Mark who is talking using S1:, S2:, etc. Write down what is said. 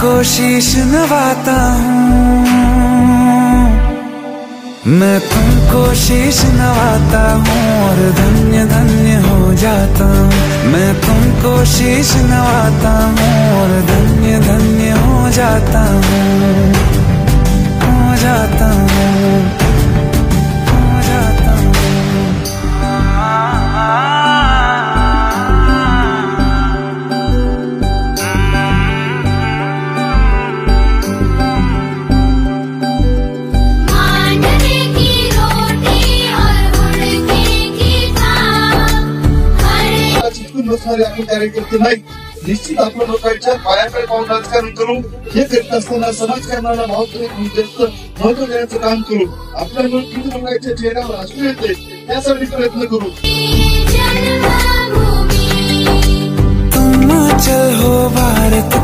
S1: तुमको शीश नवाता हूँ, मैं तुमको शीश नवाता हूँ और धन्य धन्य हो जाता हूँ। मैं तुमको शीश नवाता हूँ और धन्य धन्य हो जाता हूँ, हो जाता हूँ, हो जाता हूँ।
S2: आपण कार्यकर्ते नाही, निश्चित आपण लोकांच्या पायाकडे पाहून राजकारण करू। हे करत असताना समाजकारणाला महत्व देण्याचं काम करू। आपल्याला किती लोकांच्या चेहऱ्यावर हसू येते यासाठी प्रयत्न करू।
S1: तुम चल हो भारत